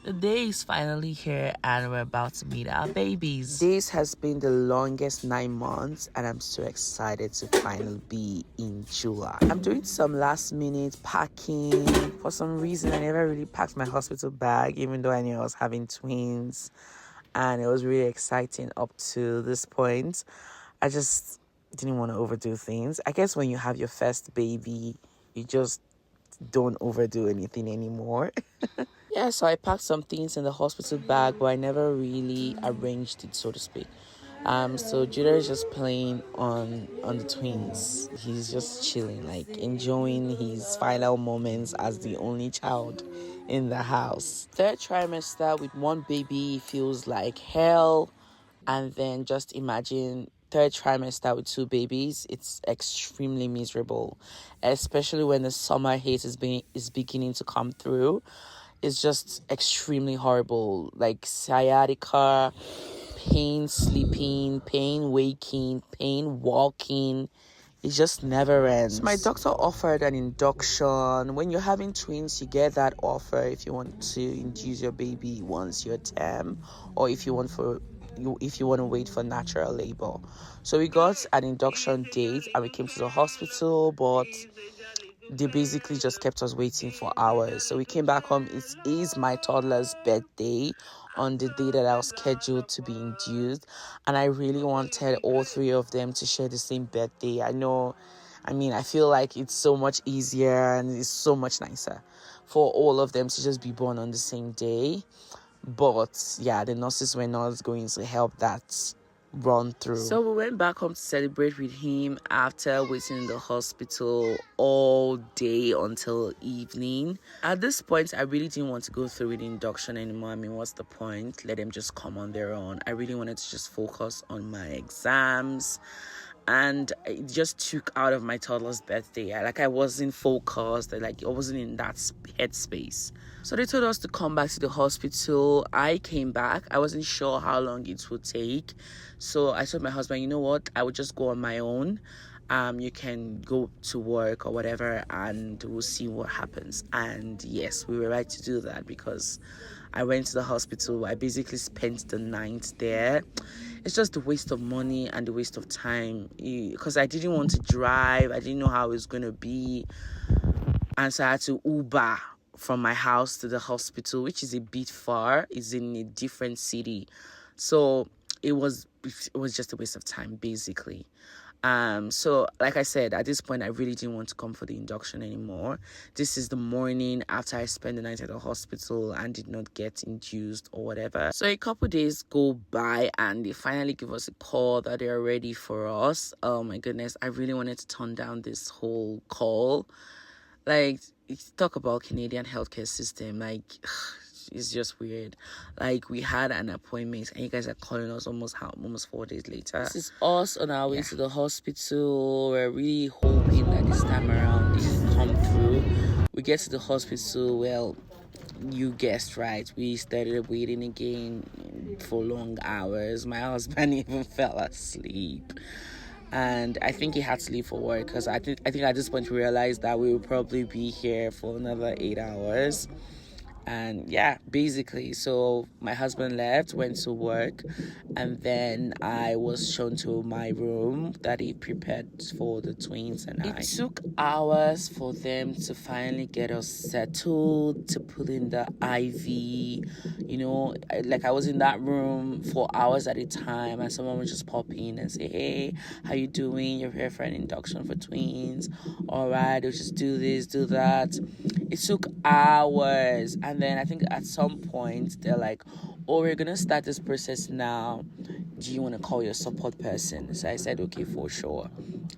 The day is finally here and we're about to meet our babies. This has been the longest 9 months and I'm so excited to finally be in July. I'm doing some last minute packing. For some reason, I never really packed my hospital bag even though I knew I was having twins. And it was really exciting up to this point. I just didn't want to overdo things. I guess when you have your first baby, you just don't overdo anything anymore. Yeah, so I packed some things in the hospital bag, but I never really arranged it, so to speak. So Judah is just playing on the twins. He's just chilling, like enjoying his final moments as the only child in the house. Third trimester with one baby feels like hell, and then just imagine third trimester with 2 babies. It's extremely miserable, especially when the summer heat is beginning to come through. It's just extremely horrible, like sciatica, pain sleeping, pain waking, pain walking. It just never ends. My doctor offered an induction. When you're having twins, you get that offer if you want to induce your baby once you're term, or if you want to wait for natural labor. So we got an induction date and we came to the hospital, but they basically just kept us waiting for hours. So we came back home. It is my toddler's birthday on the day that I was scheduled to be induced, and I really wanted all 3 of them to share the same birthday. I feel like it's so much easier and it's so much nicer for all of them to just be born on the same day. But yeah, the nurses were not going to help that run through. So we went back home to celebrate with him after waiting in the hospital all day until evening. At this point, I really didn't want to go through with the induction anymore. What's the point? Let them just come on their own. I really wanted to just focus on my exams. And it just took out of my toddler's birthday. I wasn't focused. I wasn't in that headspace. So they told us to come back to the hospital. I came back. I wasn't sure how long it would take. So I told my husband, you know what? I would just go on my own. You can go to work or whatever, and we'll see what happens. And yes, we were right to do that because I went to the hospital. I basically spent the night there. It's just a waste of money and a waste of time because I didn't want to drive. I didn't know how it was going to be. And so I had to Uber from my house to the hospital, which is a bit far. It's in a different city. So it was just a waste of time, basically. So like I said, at this point I really didn't want to come for the induction anymore. This is the morning after I spent the night at the hospital and did not get induced or whatever. So a couple days go by and they finally give us a call that they're ready for us. Oh my goodness, I really wanted to turn down this whole call. Talk about Canadian healthcare system, it's just weird. We had an appointment and you guys are calling us almost 4 days later. This is us on our way to the hospital. We're really hoping that this time around they come through. We get to the hospital. Well, you guessed right. We started waiting again for long hours. My husband even fell asleep. And I think he had to leave for work because I think at this point we realized that we would probably be here for another 8 hours. And yeah, basically, so my husband left, went to work, and then I was shown to my room that he prepared for the twins and I. It took hours for them to finally get us settled, to put in the IV. I was in that room for hours at a time, and someone would just pop in and say, hey, how you doing? You're here for an induction for twins. All right, we'll just do this, do that. It took hours. And then I think at some point they're like, oh, we're gonna start this process now. Do you want to call your support person? So I said, okay, for sure.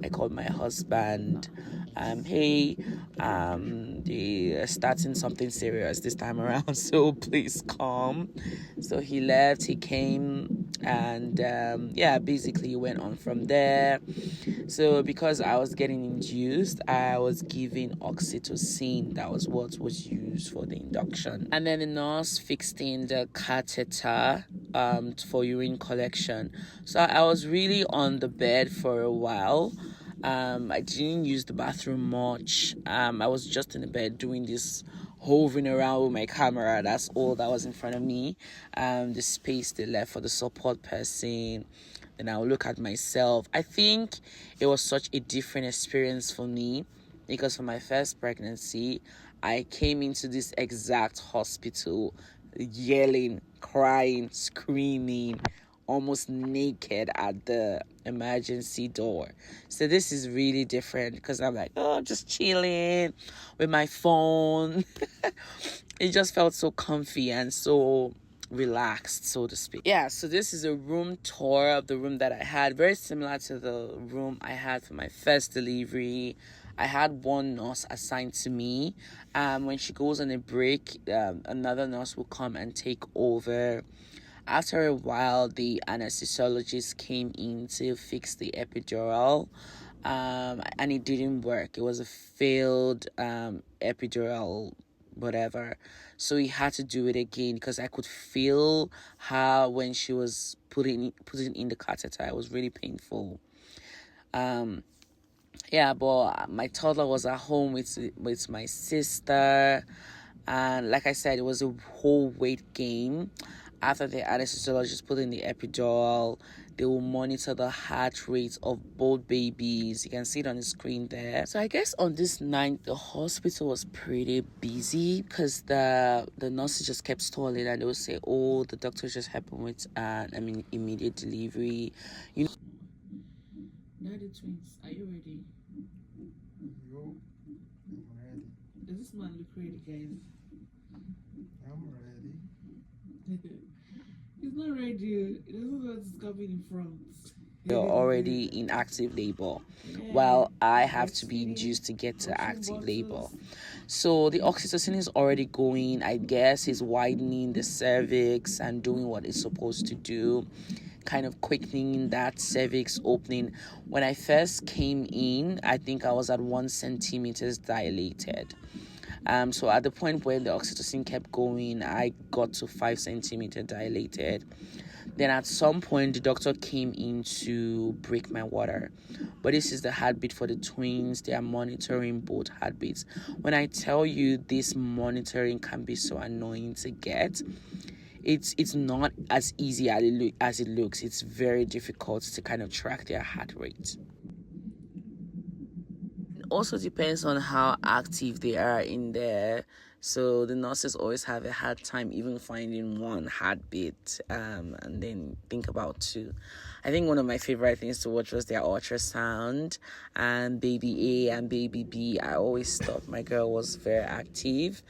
I called my husband. Hey, they are starting something serious this time around, so please come. So he left, he came, and basically went on from there. So because I was getting induced, I was given oxytocin. That was what was used for the induction. And then the nurse fixed in the catheter for urine collection. So I was really on the bed for a while. I didn't use the bathroom much. I was just in the bed doing this hovering around with my camera. That's all that was in front of me. The space they left for the support person. Then I'll look at myself. I think it was such a different experience for me because for my first pregnancy, I came into this exact hospital yelling, crying, screaming, almost naked at the emergency door. So this is really different because I'm like, oh, just chilling with my phone. It just felt so comfy and so relaxed, so to speak. Yeah, so this is a room tour of the room that I had, very similar to the room I had for my first delivery. I had one nurse assigned to me. When she goes on a break, another nurse will come and take over. After a while, the anesthesiologist came in to fix the epidural, and it didn't work. It was a failed epidural, whatever. So he had to do it again because I could feel her when she was putting in the catheter. It was really painful. Yeah, but my toddler was at home with my sister, and like I said, it was a whole weight gain. After the anesthesiologist put in the epidural, they will monitor the heart rate of both babies. You can see it on the screen there. So I guess on this night, the hospital was pretty busy because the nurses just kept stalling, and they would say, "Oh, the doctor just happened with immediate delivery." You know. Daddy twins, are you ready? Yo, I'm ready. Does this man look ready, guys? I'm ready. He's not ready. He doesn't know what's coming in front. You're already in active labor, while I have to be induced to get to active labor. So the oxytocin is already going. I guess he's widening the cervix and doing what it's supposed to do, kind of quickening that cervix opening. When I first came in, I think I was at 1 centimeters dilated. So at the point where the oxytocin kept going, I got to 5 centimeter dilated. Then at some point, the doctor came in to break my water. But this is the heartbeat for the twins. They are monitoring both heartbeats. When I tell you this monitoring can be so annoying to get, it's not as easy as it looks. It's very difficult to kind of track their heart rate. Also depends on how active they are in there. So the nurses always have a hard time even finding one heartbeat, and then think about two. I think one of my favorite things to watch was their ultrasound, and baby A and baby B. I always thought my girl was very active.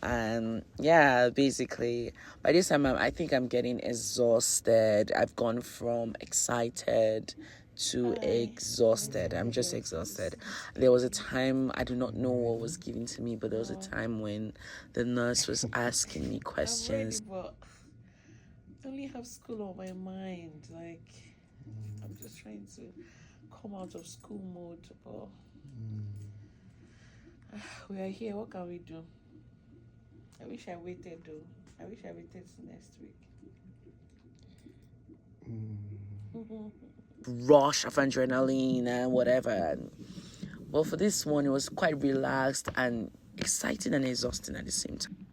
Yeah, basically by this time I think I'm getting exhausted. I've gone from excited to exhausted. I'm just exhausted. There was a time, I do not know what was given to me, but there was a time when the nurse was asking me questions. I'm ready, but I only have school on my mind. Like, I'm just trying to come out of school mode, but we are here. What can we do? I wish I waited though. I wish I waited till next week. Rush of adrenaline and whatever. Well, for this one, it was quite relaxed and exciting and exhausting at the same time.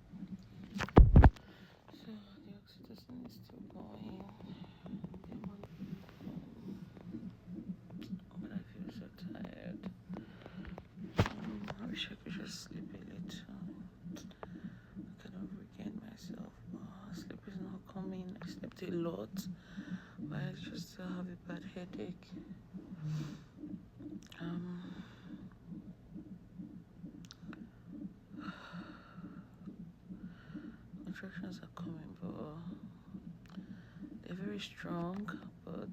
So the oxytocin is still going. But I feel so tired. I wish I could just sleep a little. I cannot regain myself. Sleep is not coming. I slept a lot, but I just still have a bad headache. Contractions are coming, but they're very strong, but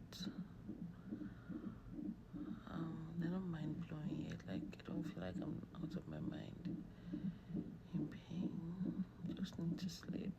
they're not mind blowing yet. Like, I don't feel like I'm out of my mind in pain. Just need to sleep.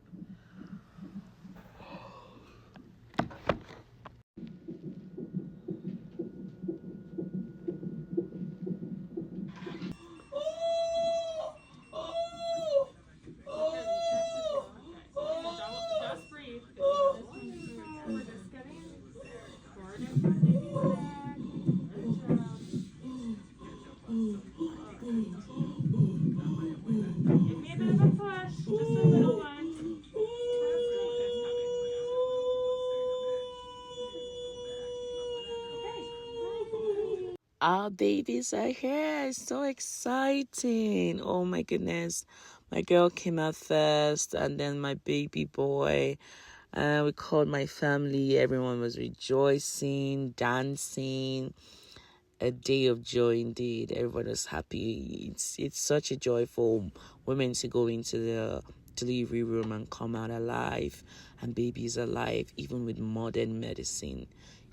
Our babies are here. It's so exciting. Oh my goodness. My girl came out first and then my baby boy. We called my family. Everyone was rejoicing, dancing. A day of joy indeed. Everyone was happy. It's such a joy for women to go into the delivery room and come out alive and babies alive, even with modern medicine.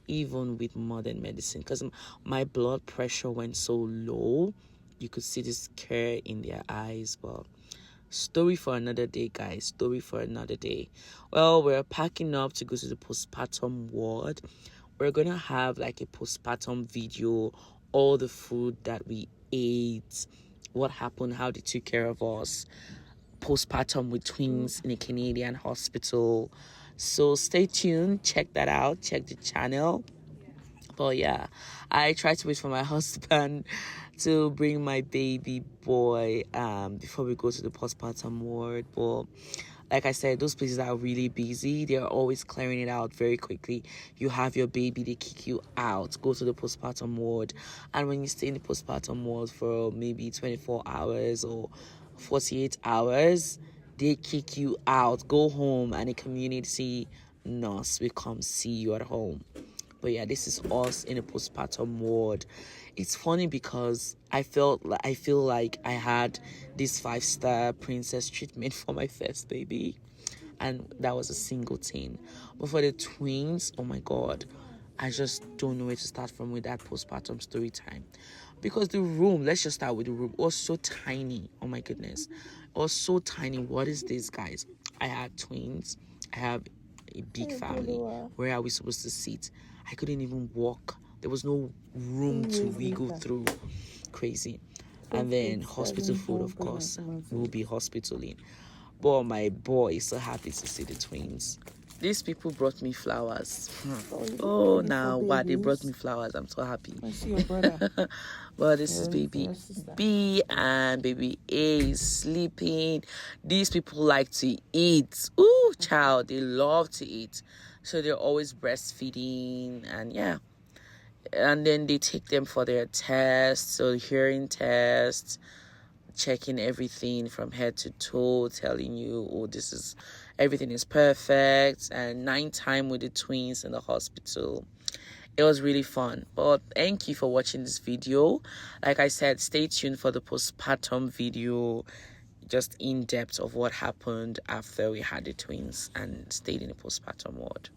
Because my blood pressure went so low, you could see this care in their eyes. But story for another day, guys. Story for another day. Well, we're packing up to go to the postpartum ward. We're gonna have like a postpartum video, all the food that we ate, what happened, how they took care of us, postpartum with twins in a Canadian hospital. So stay tuned, check that out, check the channel. But yeah, I tried to wait for my husband to bring my baby boy before we go to the postpartum ward. But like I said, those places are really busy. They're always clearing it out very quickly. You have your baby, they kick you out, go to the postpartum ward. And when you stay in the postpartum ward for maybe 24 hours or 48 hours, they kick you out, go home, and a community nurse will come see you at home. But yeah, this is us in a postpartum ward. It's funny because I feel like I had this 5-star princess treatment for my first baby, and that was a single thing. But for the twins, oh my god, I just don't know where to start from with that postpartum story time. Because the room, let's just start with the room, was so tiny. Oh my goodness, it was so tiny. What is this, guys? I had twins. I have a big family. Where are we supposed to sit? I couldn't even walk. There was no room to wiggle through. Crazy. And then hospital food, of course. We'll be hospitaling. But my boy is so happy to see the twins. These people brought me flowers. Oh, now wow, they brought me flowers. I'm so happy. I see your brother. Well, this is baby B and baby A is sleeping. These people like to eat. Ooh, child, they love to eat. So they're always breastfeeding and yeah. And then they take them for their tests. So hearing tests, checking everything from head to toe, telling you, oh, everything is perfect. And 9 time with the twins in the hospital. It was really fun. But thank you for watching this video. Like I said, stay tuned for the postpartum video, just in depth of what happened after we had the twins and stayed in the postpartum ward.